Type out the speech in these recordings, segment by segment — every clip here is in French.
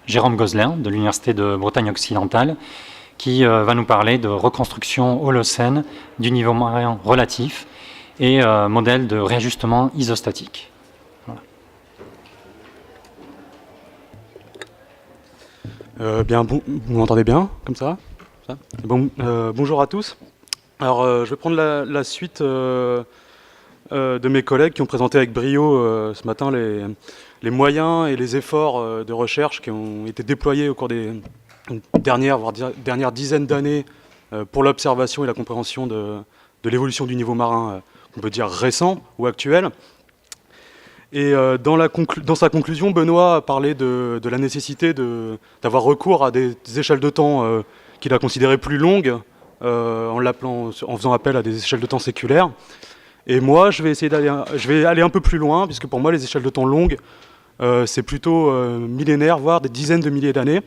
Jérôme Gosselin de l'Université de Bretagne occidentale qui va nous parler de reconstruction holocène du niveau marin relatif et modèle de réajustement isostatique. Voilà. Vous m'entendez bien, comme ça, bon, bonjour à tous. Alors, je vais prendre la suite de mes collègues qui ont présenté avec brio ce matin les moyens et les efforts de recherche qui ont été déployés au cours des dernières dizaines d'années pour l'observation et la compréhension de l'évolution du niveau marin, on peut dire récent ou actuel. Et dans sa conclusion, Benoît a parlé de la nécessité d'avoir recours à des échelles de temps qu'il a considérées plus longues, en faisant appel à des échelles de temps séculaires. Et moi, je vais aller un peu plus loin, puisque pour moi, les échelles de temps longues, c'est plutôt millénaires, voire des dizaines de milliers d'années.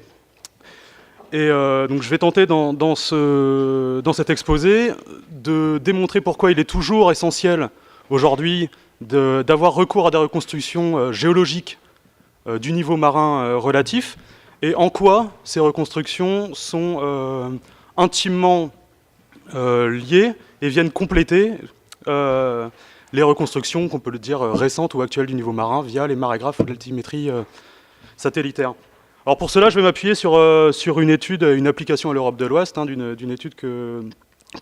Et donc je vais tenter dans cet exposé de démontrer pourquoi il est toujours essentiel aujourd'hui d'avoir recours à des reconstructions géologiques du niveau marin relatif, et en quoi ces reconstructions sont intimement liées et viennent compléter les reconstructions, qu'on peut le dire, récentes ou actuelles du niveau marin via les marégraphes ou l'altimétrie satellitaire. Alors pour cela, je vais m'appuyer sur une étude, une application à l'Europe de l'Ouest, d'une étude que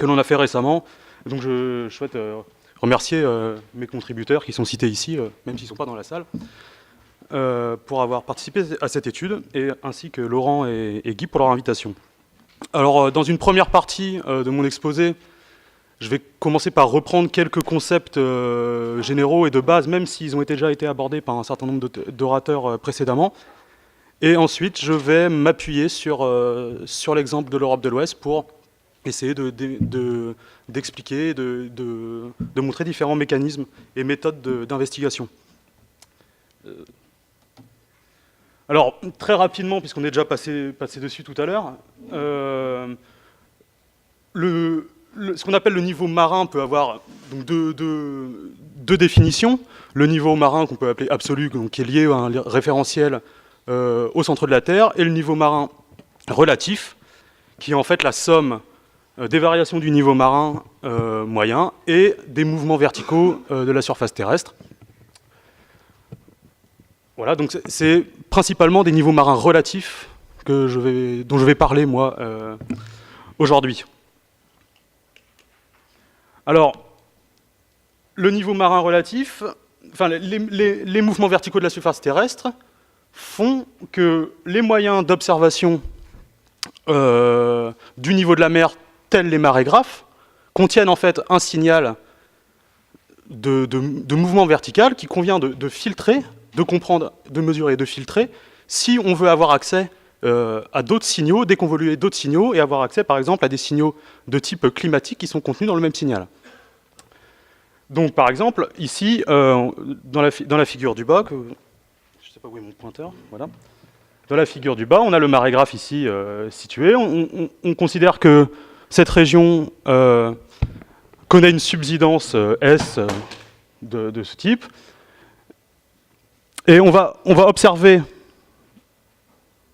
l'on a fait récemment. Donc je souhaite remercier mes contributeurs qui sont cités ici, même s'ils ne sont pas dans la salle, pour avoir participé à cette étude, et ainsi que Laurent et Guy pour leur invitation. Alors dans une première partie de mon exposé, je vais commencer par reprendre quelques concepts généraux et de base, même s'ils ont déjà été abordés par un certain nombre d'orateurs précédemment. Et ensuite, je vais m'appuyer sur l'exemple de l'Europe de l'Ouest pour essayer d'expliquer, de montrer différents mécanismes et méthodes d'investigation. Alors, très rapidement, puisqu'on est déjà passé dessus tout à l'heure, ce qu'on appelle le niveau marin peut avoir donc deux définitions. Le niveau marin qu'on peut appeler absolu, donc qui est lié à un référentiel au centre de la Terre, et le niveau marin relatif, qui est en fait la somme des variations du niveau marin moyen et des mouvements verticaux de la surface terrestre. Voilà, donc c'est principalement des niveaux marins relatifs dont je vais parler, moi, aujourd'hui. Alors, le niveau marin relatif, enfin, les mouvements verticaux de la surface terrestre font que les moyens d'observation du niveau de la mer, tels les marégraphes, contiennent en fait un signal de mouvement vertical qui convient de filtrer, de comprendre, de mesurer et de filtrer, si on veut avoir accès à d'autres signaux, déconvoluer d'autres signaux, et avoir accès par exemple à des signaux de type climatique qui sont contenus dans le même signal. Donc par exemple, ici, dans la figure du bas, je ne sais pas où est mon pointeur, voilà. Dans la figure du bas, on a le marégraphe ici situé. On considère que cette région connaît une subsidence S de ce type. Et on va observer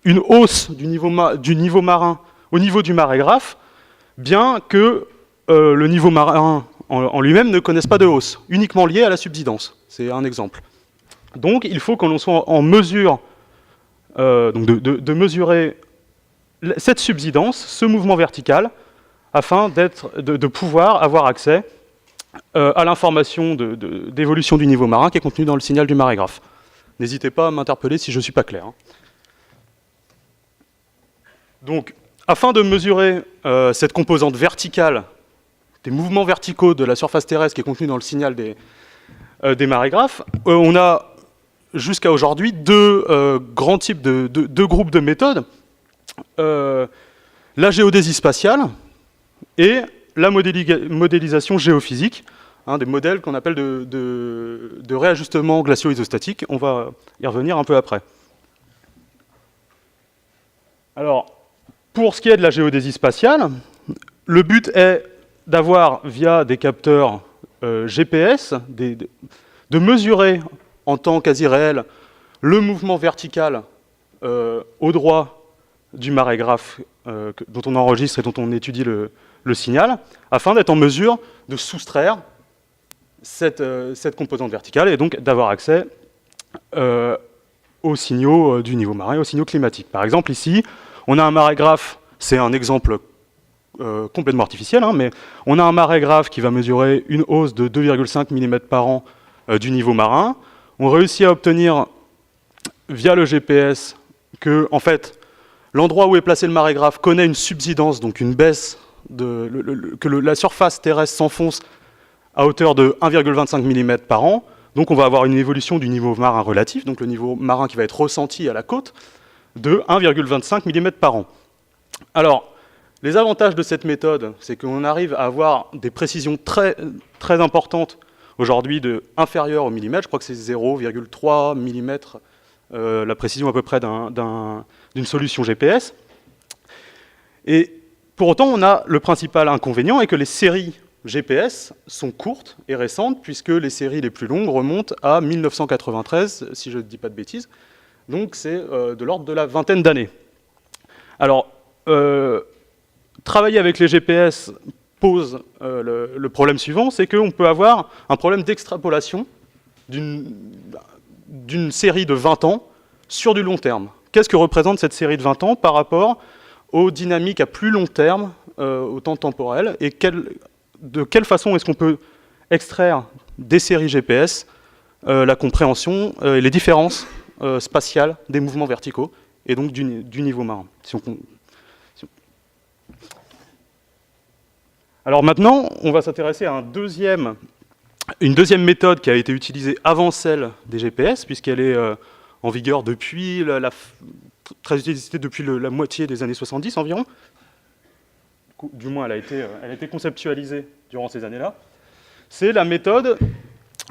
une hausse du niveau marin au niveau du marégraphe, bien que le niveau marin en lui-même ne connaisse pas de hausse, uniquement lié à la subsidence. C'est un exemple. Donc il faut que l'on soit en mesure donc de mesurer cette subsidence, ce mouvement vertical, afin de pouvoir avoir accès à l'information d'évolution du niveau marin qui est contenue dans le signal du marégraphe. N'hésitez pas à m'interpeller si je ne suis pas clair. Donc, afin de mesurer cette composante verticale des mouvements verticaux de la surface terrestre qui est contenue dans le signal des marégraphes, on a jusqu'à aujourd'hui deux grands types deux groupes de méthodes. La géodésie spatiale et la modélisation géophysique, des modèles qu'on appelle de réajustement glacio-isostatique. On va y revenir un peu après. Alors, pour ce qui est de la géodésie spatiale, le but est d'avoir, via des capteurs GPS, de mesurer en temps quasi réel le mouvement vertical au droit du marégraphe dont on enregistre et dont on étudie le signal, afin d'être en mesure de soustraire cette composante verticale et donc d'avoir accès aux signaux du niveau marin et aux signaux climatiques. Par exemple, ici, on a un marégraphe, c'est un exemple complètement artificiel, hein, mais on a un marégraphe qui va mesurer une hausse de 2,5 mm par an du niveau marin. On réussit à obtenir, via le GPS, que en fait, l'endroit où est placé le marégraphe connaît une subsidence, donc une baisse, que la surface terrestre s'enfonce à hauteur de 1,25 mm par an. Donc on va avoir une évolution du niveau marin relatif, donc le niveau marin qui va être ressenti à la côte, de 1,25 mm par an. Alors, les avantages de cette méthode, c'est qu'on arrive à avoir des précisions très, très importantes, aujourd'hui inférieures au millimètre, je crois que c'est 0,3 mm, la précision à peu près d'une solution GPS. Et pour autant, on a le principal inconvénient, est que les séries GPS sont courtes et récentes, puisque les séries les plus longues remontent à 1993, si je ne dis pas de bêtises. Donc c'est de l'ordre de la vingtaine d'années. Alors, travailler avec les GPS pose le problème suivant, c'est qu'on peut avoir un problème d'extrapolation d'une série de 20 ans sur du long terme. Qu'est-ce que représente cette série de 20 ans par rapport aux dynamiques à plus long terme, au temps temporel, et de quelle façon est-ce qu'on peut extraire des séries GPS la compréhension et les différences spatiales des mouvements verticaux, et donc du niveau marin. Alors maintenant, on va s'intéresser à une deuxième méthode qui a été utilisée avant celle des GPS, puisqu'elle est en vigueur depuis très utilisée depuis la moitié des années 70 environ. Du moins, elle a été conceptualisée durant ces années-là. C'est la méthode,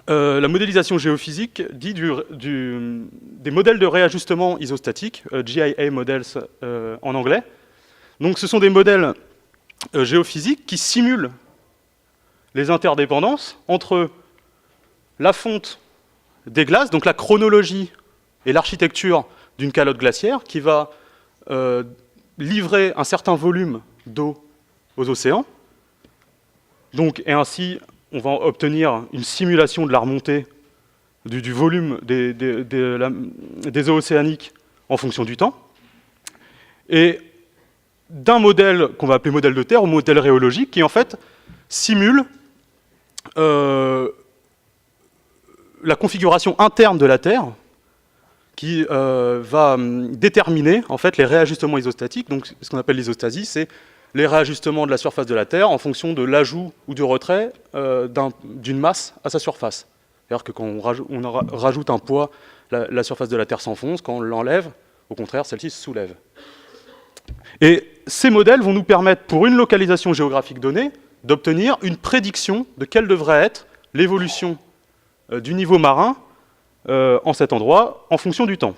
la modélisation géophysique dit des modèles de réajustement isostatique, GIA models en anglais. Donc ce sont des modèles géophysiques qui simulent les interdépendances entre la fonte des glaces, donc la chronologie et l'architecture d'une calotte glaciaire qui va livrer un certain volume d'eau aux océans. Donc, et ainsi, on va obtenir une simulation de la remontée du volume des eaux océaniques en fonction du temps. Et d'un modèle qu'on va appeler modèle de terre ou modèle rhéologique qui, en fait, simule la configuration interne de la Terre qui va déterminer, en fait, les réajustements isostatiques. Donc, ce qu'on appelle l'isostasie, c'est les réajustements de la surface de la Terre en fonction de l'ajout ou du retrait d'une masse à sa surface. C'est-à-dire que quand on rajoute un poids, la surface de la Terre s'enfonce. Quand on l'enlève, au contraire, celle-ci se soulève. Et ces modèles vont nous permettre, pour une localisation géographique donnée, d'obtenir une prédiction de quelle devrait être l'évolution du niveau marin en cet endroit en fonction du temps.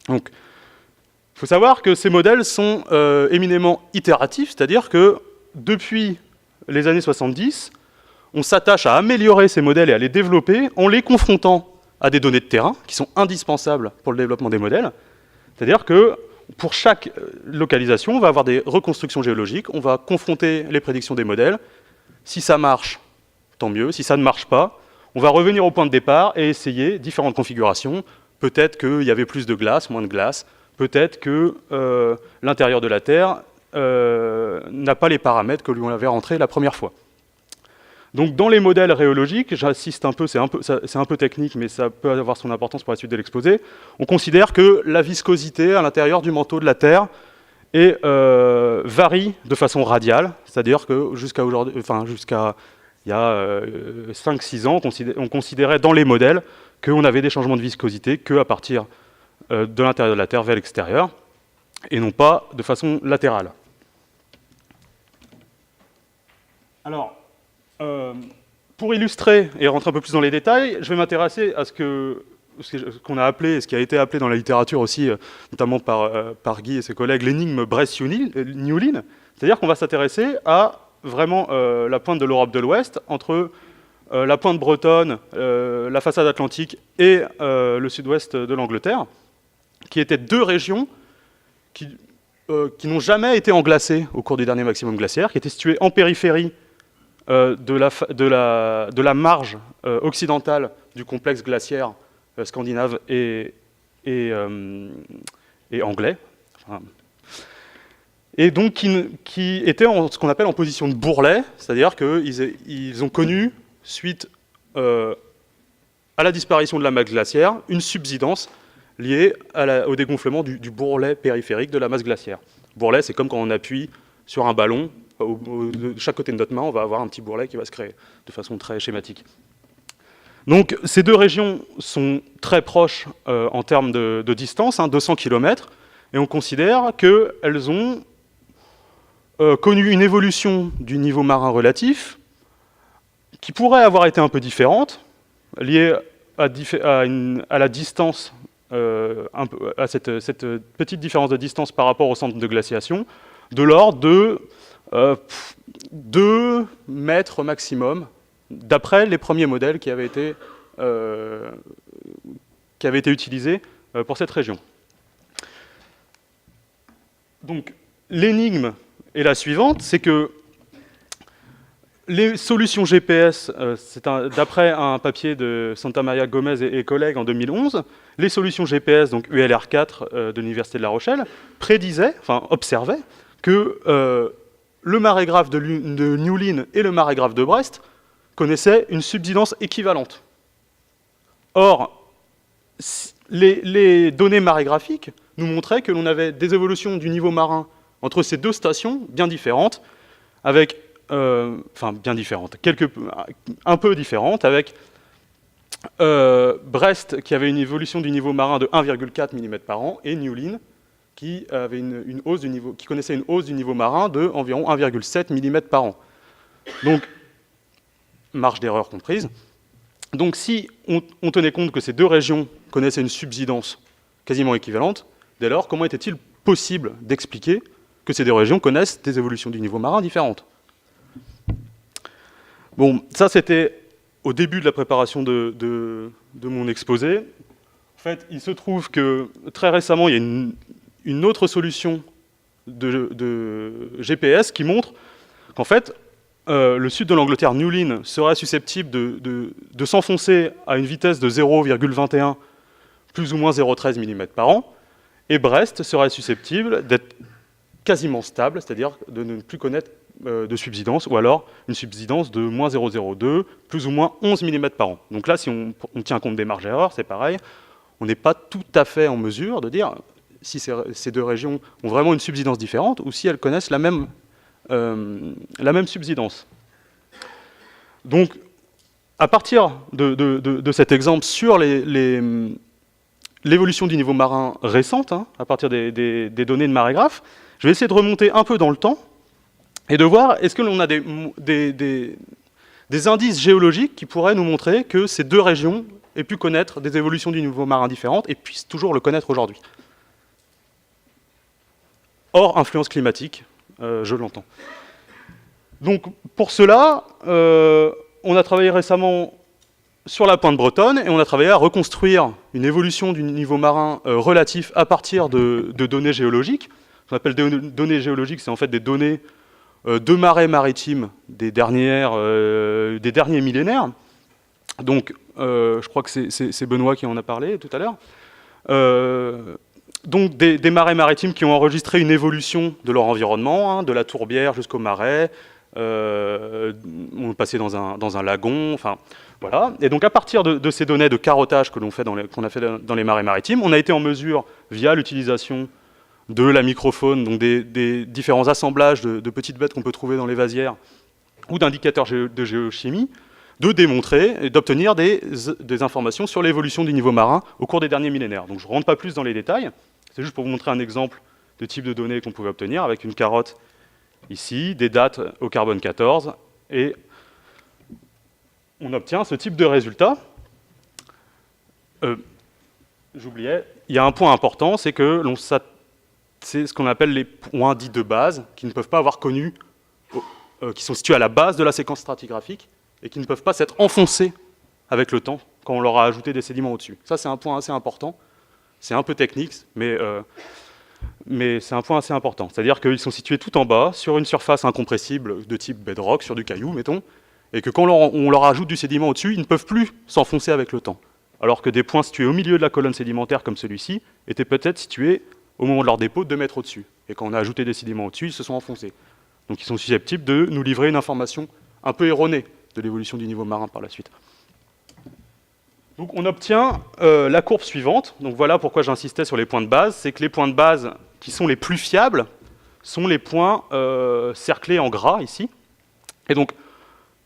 Donc, il faut savoir que ces modèles sont éminemment itératifs, c'est-à-dire que depuis les années 70, on s'attache à améliorer ces modèles et à les développer en les confrontant à des données de terrain qui sont indispensables pour le développement des modèles. C'est-à-dire que pour chaque localisation, on va avoir des reconstructions géologiques, on va confronter les prédictions des modèles. Si ça marche, tant mieux. Si ça ne marche pas, on va revenir au point de départ et essayer différentes configurations. Peut-être qu'il y avait plus de glace, moins de glace. Peut-être que l'intérieur de la Terre n'a pas les paramètres que lui on avait rentrés la première fois. Donc dans les modèles rhéologiques, j'insiste un peu, c'est un peu technique, mais ça peut avoir son importance pour la suite de l'exposé, on considère que la viscosité à l'intérieur du manteau de la Terre varie de façon radiale, c'est-à-dire que jusqu'à il y a 5-6 ans, on considérait dans les modèles qu'on avait des changements de viscosité qu'à partir de l'intérieur de la Terre vers l'extérieur, et non pas de façon latérale. Alors, pour illustrer et rentrer un peu plus dans les détails, je vais m'intéresser à ce qu'on a appelé, ce qui a été appelé dans la littérature aussi, notamment par Guy et ses collègues, l'énigme Brest-Newlyn. C'est-à-dire qu'on va s'intéresser à vraiment la pointe de l'Europe de l'Ouest, entre la pointe bretonne, la façade atlantique et le sud-ouest de l'Angleterre. qui étaient deux régions qui n'ont jamais été englacées au cours du dernier maximum glaciaire, qui étaient situées en périphérie de la marge occidentale du complexe glaciaire scandinave et anglais, enfin, et donc qui étaient ce qu'on appelle en position de bourrelet, c'est-à-dire qu'ils ont connu, suite à la disparition de la masse glaciaire, une subsidence liée au dégonflement du bourrelet périphérique de la masse glaciaire. Bourrelet, c'est comme quand on appuie sur un ballon, de chaque côté de notre main, on va avoir un petit bourrelet qui va se créer de façon très schématique. Donc ces deux régions sont très proches en termes de distance, 200 km, et on considère qu'elles ont connu une évolution du niveau marin relatif qui pourrait avoir été un peu différente, liée à la distance, à cette petite différence de distance par rapport au centre de glaciation, de l'ordre de 2 mètres maximum, d'après les premiers modèles qui avaient été utilisés pour cette région. Donc, l'énigme est la suivante, c'est que les solutions GPS, c'est d'après un papier de Santa Maria Gomez et collègues en 2011, les solutions GPS, donc ULR4 de l'Université de La Rochelle, observaient que le marégraphe de Newlyn et le marégraphe de Brest connaissaient une subsidence équivalente. Or, les données marégraphiques nous montraient que l'on avait des évolutions du niveau marin entre ces deux stations bien différentes, avec bien différentes, un peu différentes, avec Brest qui avait une évolution du niveau marin de 1,4 mm par an et Newlyn qui avait une hausse du niveau, qui connaissait une hausse du niveau marin de environ 1,7 mm par an. Donc, marge d'erreur comprise. Donc, si on tenait compte que ces deux régions connaissaient une subsidence quasiment équivalente, dès lors, comment était-il possible d'expliquer que ces deux régions connaissent des évolutions du niveau marin différentes? Bon, ça c'était au début de la préparation de mon exposé. En fait, il se trouve que très récemment, il y a une autre solution de GPS qui montre qu'en fait, le sud de l'Angleterre, Newlyn, serait susceptible de s'enfoncer à une vitesse de 0,21, plus ou moins 0,13 mm par an, et Brest serait susceptible d'être quasiment stable, c'est-à-dire de ne plus connaître de subsidence, ou alors une subsidence de moins 0,02, plus ou moins 11 mm par an. Donc là, si on tient compte des marges d'erreur, c'est pareil, on n'est pas tout à fait en mesure de dire si ces deux régions ont vraiment une subsidence différente, ou si elles connaissent la même subsidence. Donc, à partir de cet exemple sur l'évolution du niveau marin récente, à partir des données de marégraphe, je vais essayer de remonter un peu dans le temps et de voir est-ce que l'on a des indices géologiques qui pourraient nous montrer que ces deux régions aient pu connaître des évolutions du niveau marin différentes et puissent toujours le connaître aujourd'hui. Hors influence climatique, je l'entends. Donc pour cela, on a travaillé récemment sur la pointe bretonne et on a travaillé à reconstruire une évolution du niveau marin relatif à partir de données géologiques. Ce qu'on appelle des données géologiques, c'est en fait des données de marées maritimes des derniers millénaires. Donc je crois que c'est Benoît qui en a parlé tout à l'heure. Donc des marées maritimes qui ont enregistré une évolution de leur environnement, de la tourbière jusqu'au marais, on est passé dans un lagon, enfin voilà. Et donc à partir de ces données de carottage qu'on a fait dans les marées maritimes, on a été en mesure, via l'utilisation de la microfaune, donc des différents assemblages de petites bêtes qu'on peut trouver dans les vasières, ou d'indicateurs de géochimie, de démontrer et d'obtenir des informations sur l'évolution du niveau marin au cours des derniers millénaires. Donc je ne rentre pas plus dans les détails, c'est juste pour vous montrer un exemple de type de données qu'on pouvait obtenir avec une carotte ici, des dates au carbone 14, et on obtient ce type de résultat. J'oubliais, il y a un point important, c'est que c'est ce qu'on appelle les points dits de base, qui ne peuvent pas avoir connu, qui sont situés à la base de la séquence stratigraphique, et qui ne peuvent pas s'être enfoncés avec le temps, quand on leur a ajouté des sédiments au-dessus. Ça, c'est un point assez important. C'est un peu technique, mais c'est un point assez important. C'est-à-dire qu'ils sont situés tout en bas, sur une surface incompressible de type bedrock, sur du caillou, mettons, et que quand on leur ajoute du sédiment au-dessus, ils ne peuvent plus s'enfoncer avec le temps. Alors que des points situés au milieu de la colonne sédimentaire, comme celui-ci, étaient peut-être situés, au moment de leur dépôt, 2 mètres au-dessus. Et quand on a ajouté des sédiments au-dessus, ils se sont enfoncés. Donc ils sont susceptibles de nous livrer une information un peu erronée de l'évolution du niveau marin par la suite. Donc on obtient la courbe suivante. Donc voilà pourquoi j'insistais sur les points de base. C'est que les points de base qui sont les plus fiables sont les points cerclés en gras ici. Et donc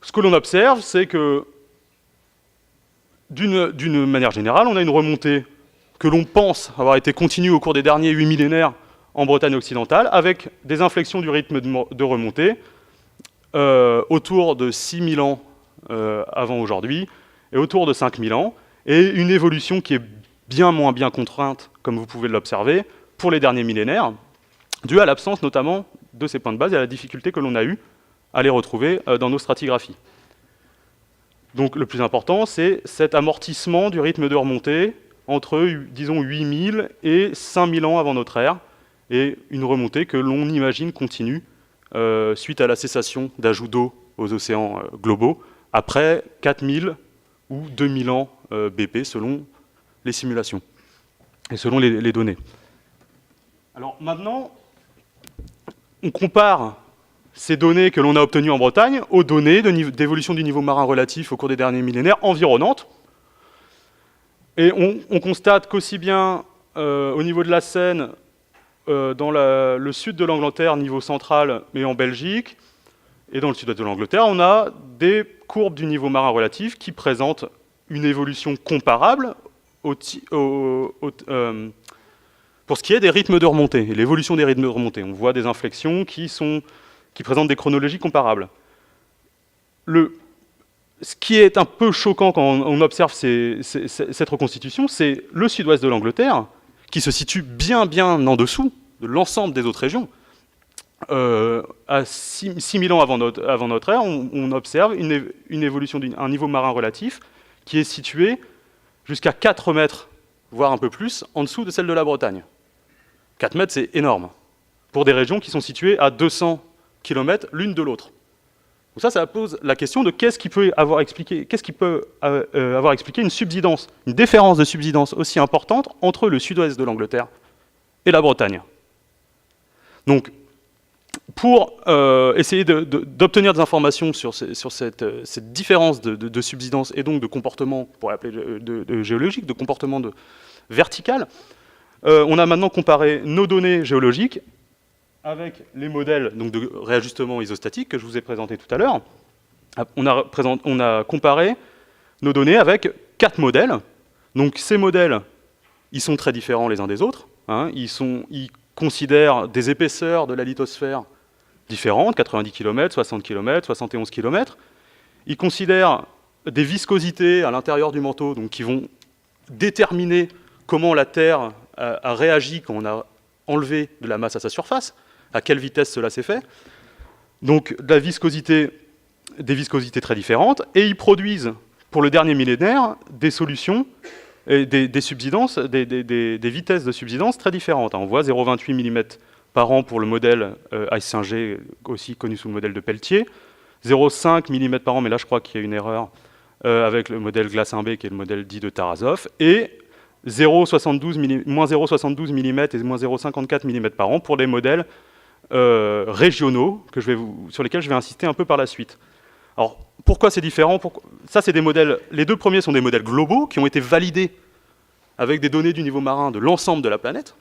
ce que l'on observe, c'est que d'une manière générale, on a une remontée que l'on pense avoir été continue au cours des derniers 8 millénaires en Bretagne occidentale, avec des inflexions du rythme de remontée autour de 6000 ans avant aujourd'hui et autour de 5000 ans, et une évolution qui est bien moins bien contrainte, comme vous pouvez l'observer, pour les derniers millénaires, due à l'absence notamment de ces points de base et à la difficulté que l'on a eue à les retrouver dans nos stratigraphies. Donc le plus important, c'est cet amortissement du rythme de remontée entre, disons, 8000 et 5000 ans avant notre ère, et une remontée que l'on imagine continue suite à la cessation d'ajout d'eau aux océans globaux, après 4000 ou 2000 ans BP, selon les simulations et selon les données. Alors maintenant, on compare ces données que l'on a obtenues en Bretagne aux données d'évolution du niveau marin relatif au cours des derniers millénaires environnantes. Et on constate qu'aussi bien au niveau de la Seine, dans le sud de l'Angleterre, niveau central, mais en Belgique, et dans le sud-est de l'Angleterre, on a des courbes du niveau marin relatif qui présentent une évolution comparable pour ce qui est des rythmes de remontée, et l'évolution des rythmes de remontée. On voit des inflexions qui présentent des chronologies comparables. Ce qui est un peu choquant quand on observe cette reconstitution, c'est le sud-ouest de l'Angleterre, qui se situe bien en dessous de l'ensemble des autres régions. À 6000 ans avant notre ère, on observe une évolution d'un niveau marin relatif qui est situé jusqu'à 4 mètres, voire un peu plus, en dessous de celle de la Bretagne. 4 mètres, c'est énorme, pour des régions qui sont situées à 200 km l'une de l'autre. Donc ça pose la question de qu'est-ce qui peut avoir expliqué une subsidence, une différence de subsidence aussi importante entre le sud-ouest de l'Angleterre et la Bretagne. Donc, pour essayer d'obtenir des informations sur cette différence de subsidence et donc de comportement, pour l'appeler de géologique, de comportement vertical, on a maintenant comparé nos données géologiques avec les modèles donc, de réajustement isostatique que je vous ai présenté tout à l'heure. On a comparé nos données avec 4 modèles. Donc ces modèles, ils sont très différents les uns des autres. Hein. Ils considèrent des épaisseurs de la lithosphère différentes, 90 km, 60 km, 71 km. Ils considèrent des viscosités à l'intérieur du manteau, donc qui vont déterminer comment la Terre a réagi quand on a enlevé de la masse à sa surface, à quelle vitesse cela s'est fait. Donc des viscosités très différentes, et ils produisent, pour le dernier millénaire, des solutions, et des subsidences, des vitesses de subsidence très différentes. On voit 0,28 mm par an pour le modèle Ice 5G, aussi connu sous le modèle de Pelletier, 0,5 mm par an, mais là je crois qu'il y a une erreur, avec le modèle Glace 1B, qui est le modèle dit de Tarasov, et moins 0,72 mm et moins 0,54 mm par an pour les modèles régionaux sur lesquels je vais insister un peu par la suite. Alors, pourquoi c'est différent ? Ça, c'est des modèles. Les deux premiers sont des modèles globaux qui ont été validés avec des données du niveau marin de l'ensemble de la planète.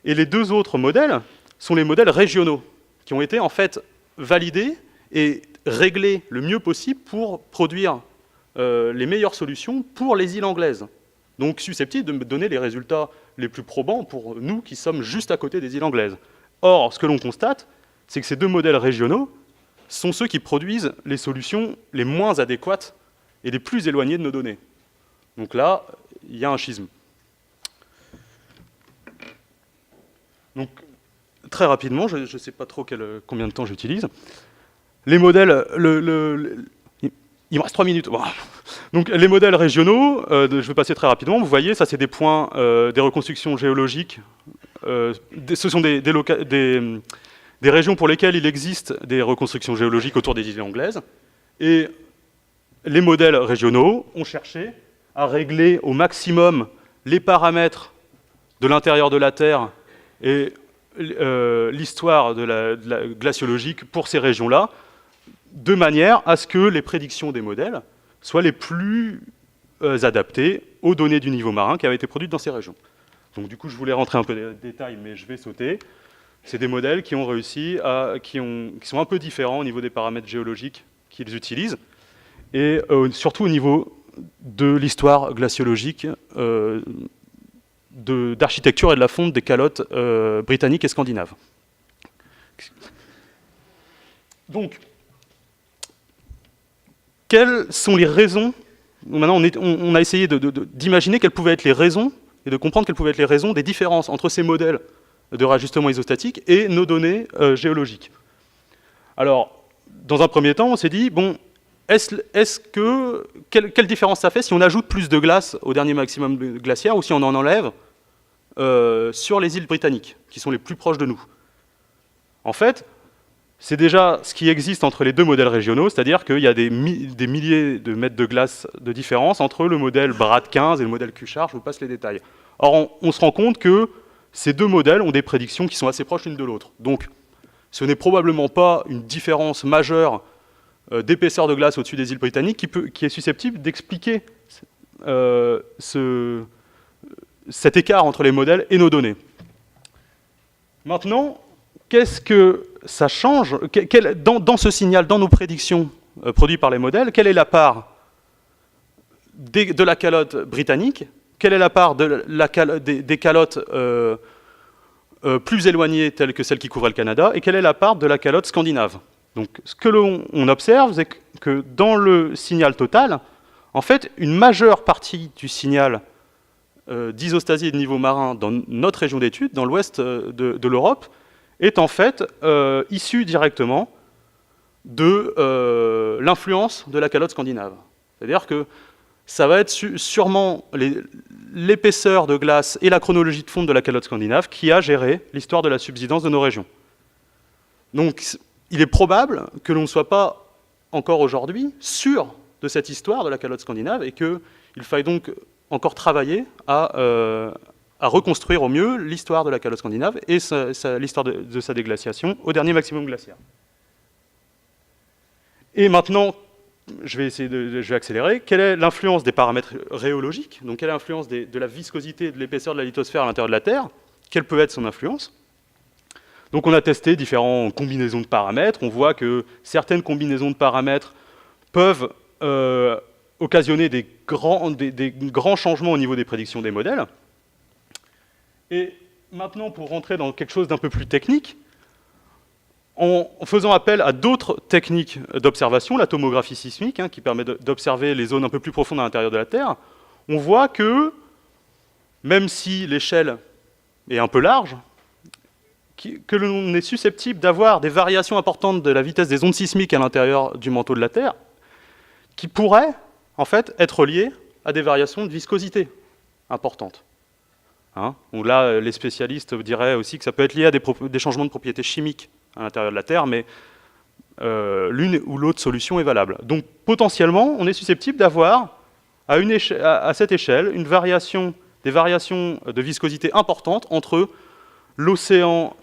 Et les deux autres modèles sont les modèles régionaux qui ont été en fait validés et réglés le mieux possible pour produire les meilleures solutions pour les îles anglaises. Donc susceptibles de me donner les résultats les plus probants pour nous qui sommes juste à côté des îles anglaises. Or, ce que l'on constate, c'est que ces deux modèles régionaux sont ceux qui produisent les solutions les moins adéquates et les plus éloignées de nos données. Donc là, il y a un schisme. Donc, très rapidement, je ne sais pas trop combien de temps j'utilise. Les modèles, il me reste 3 minutes. Bon. Donc les modèles régionaux, je vais passer très rapidement, vous voyez, ça c'est des points, des reconstructions géologiques, ce sont des régions pour lesquelles il existe des reconstructions géologiques autour des îles anglaises, et les modèles régionaux ont cherché à régler au maximum les paramètres de l'intérieur de la Terre et l'histoire de la glaciologique pour ces régions-là, de manière à ce que les prédictions des modèles soient les plus adaptées aux données du niveau marin qui avaient été produites dans ces régions. Donc du coup, je voulais rentrer un peu dans les détails, mais je vais sauter. C'est des modèles qui ont réussi qui sont un peu différents au niveau des paramètres géologiques qu'ils utilisent, et surtout au niveau de l'histoire glaciologique, d'architecture et de la fonte des calottes britanniques et scandinaves. Donc, quelles sont les raisons? Maintenant, on a essayé d'imaginer quelles pouvaient être les raisons et de comprendre quelles pouvaient être les raisons des différences entre ces modèles de réajustement isostatique et nos données géologiques. Alors, dans un premier temps, on s'est dit, bon, quelle différence ça fait si on ajoute plus de glace au dernier maximum glaciaire ou si on en enlève sur les îles britanniques, qui sont les plus proches de nous? En fait, c'est déjà ce qui existe entre les deux modèles régionaux, c'est-à-dire qu'il y a des milliers de mètres de glace de différence entre le modèle Brad 15 et le modèle Cuchard, je vous passe les détails. Or, on se rend compte que ces deux modèles ont des prédictions qui sont assez proches l'une de l'autre. Donc, ce n'est probablement pas une différence majeure d'épaisseur de glace au-dessus des îles britanniques qui est susceptible d'expliquer cet écart entre les modèles et nos données. Maintenant, qu'est-ce que ça change dans ce signal, dans nos prédictions produites par les modèles, quelle est la part de la calotte britannique, quelle est la part des calottes plus éloignées telles que celles qui couvraient le Canada, et quelle est la part de la calotte scandinave? Donc, ce que l'on observe, c'est que dans le signal total, en fait, une majeure partie du signal d'isostasie et de niveau marin dans notre région d'études, dans l'ouest de l'Europe, est en fait issue directement de l'influence de la calotte scandinave. C'est-à-dire que ça va être sûrement l'épaisseur de glace et la chronologie de fonte de la calotte scandinave qui a géré l'histoire de la subsidence de nos régions. Donc, il est probable que l'on ne soit pas encore aujourd'hui sûr de cette histoire de la calotte scandinave et qu'il faille donc encore travailler à reconstruire au mieux l'histoire de la calotte scandinave et l'histoire de sa déglaciation au dernier maximum glaciaire. Et maintenant, je vais accélérer. Quelle est l'influence des paramètres rhéologiques? Donc, quelle est l'influence de la viscosité et de l'épaisseur de la lithosphère à l'intérieur de la Terre? Quelle peut être son influence? Donc on a testé différentes combinaisons de paramètres. On voit que certaines combinaisons de paramètres peuvent occasionner des grands changements au niveau des prédictions des modèles. Et maintenant, pour rentrer dans quelque chose d'un peu plus technique, en faisant appel à d'autres techniques d'observation, la tomographie sismique, qui permet d'observer les zones un peu plus profondes à l'intérieur de la Terre, on voit que, même si l'échelle est un peu large, que l'on est susceptible d'avoir des variations importantes de la vitesse des ondes sismiques à l'intérieur du manteau de la Terre, qui pourraient, en fait, être liées à des variations de viscosité importantes. Donc là, les spécialistes diraient aussi que ça peut être lié à des changements de propriétés chimiques à l'intérieur de la Terre, mais l'une ou l'autre solution est valable. Donc, potentiellement, on est susceptible d'avoir, à cette échelle, des variations de viscosité importantes entre l'océan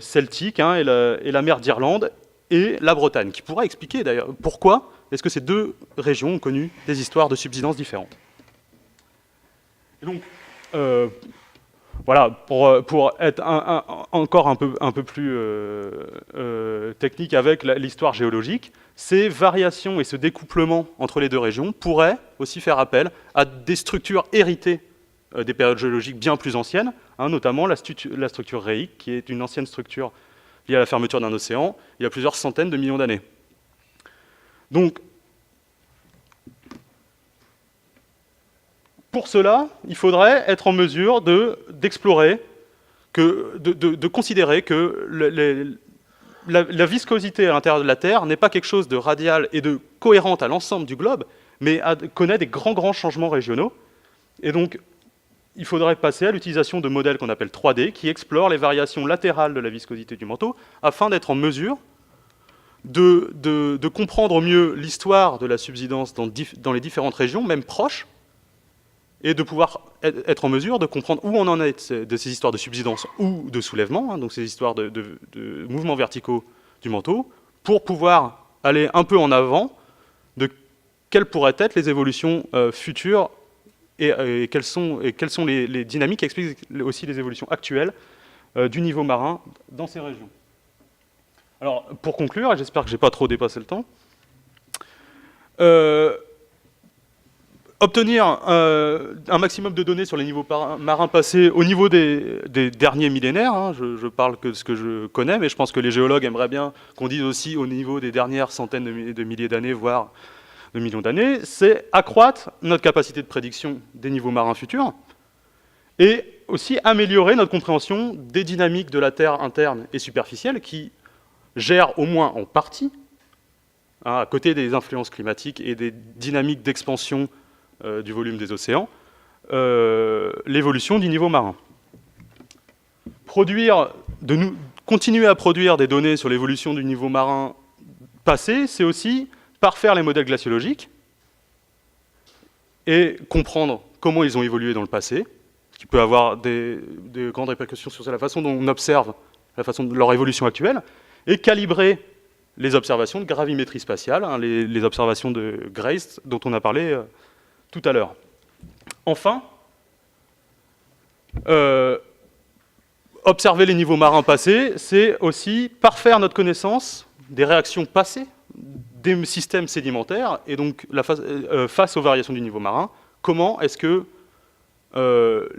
Celtique et la mer d'Irlande et la Bretagne, qui pourrait expliquer d'ailleurs pourquoi est-ce que ces deux régions ont connu des histoires de subsidence différentes. Et donc, voilà, pour être encore un peu plus technique avec l'histoire géologique, ces variations et ce découplement entre les deux régions pourraient aussi faire appel à des structures héritées des périodes géologiques bien plus anciennes, notamment la structure réique, qui est une ancienne structure liée à la fermeture d'un océan il y a plusieurs centaines de millions d'années. Donc, pour cela, il faudrait être en mesure d'explorer, de considérer que la viscosité à l'intérieur de la Terre n'est pas quelque chose de radial et de cohérent à l'ensemble du globe, mais connaît des grands changements régionaux. Et donc, il faudrait passer à l'utilisation de modèles qu'on appelle 3D, qui explorent les variations latérales de la viscosité du manteau, afin d'être en mesure de comprendre mieux l'histoire de la subsidence dans les différentes régions, même proches, et de pouvoir être en mesure de comprendre où on en est de ces histoires de subsidence ou de soulèvement, hein, donc ces histoires de mouvements verticaux du manteau, pour pouvoir aller un peu en avant de quelles pourraient être les évolutions futures et quelles sont les dynamiques qui expliquent aussi les évolutions actuelles du niveau marin dans ces régions. Alors, pour conclure, et j'espère que je n'ai pas trop dépassé le temps, obtenir un maximum de données sur les niveaux marins passés au niveau des derniers millénaires, hein, je parle que de ce que je connais, mais je pense que les géologues aimeraient bien qu'on dise aussi au niveau des dernières centaines de milliers d'années, voire de millions d'années, c'est accroître notre capacité de prédiction des niveaux marins futurs et aussi améliorer notre compréhension des dynamiques de la Terre interne et superficielle qui gèrent au moins en partie, hein, à côté des influences climatiques et des dynamiques d'expansion du volume des océans, l'évolution du niveau marin. Continuer à produire des données sur l'évolution du niveau marin passé, c'est aussi parfaire les modèles glaciologiques et comprendre comment ils ont évolué dans le passé, ce qui peut avoir des grandes répercussions sur la façon dont on observe la façon de leur évolution actuelle, et calibrer les observations de gravimétrie spatiale, hein, les observations de Grace dont on a parlé tout à l'heure. Enfin, observer les niveaux marins passés, c'est aussi parfaire notre connaissance des réactions passées des systèmes sédimentaires, et donc face aux variations du niveau marin, comment est-ce que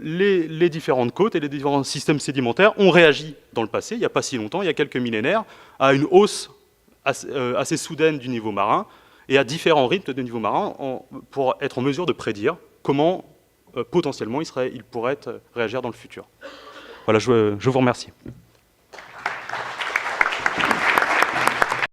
les différentes côtes et les différents systèmes sédimentaires ont réagi dans le passé, il n'y a pas si longtemps, il y a quelques millénaires, à une hausse assez soudaine du niveau marin, et à différents rythmes de niveau marin, pour être en mesure de prédire comment potentiellement il pourrait réagir dans le futur. Voilà, je vous remercie.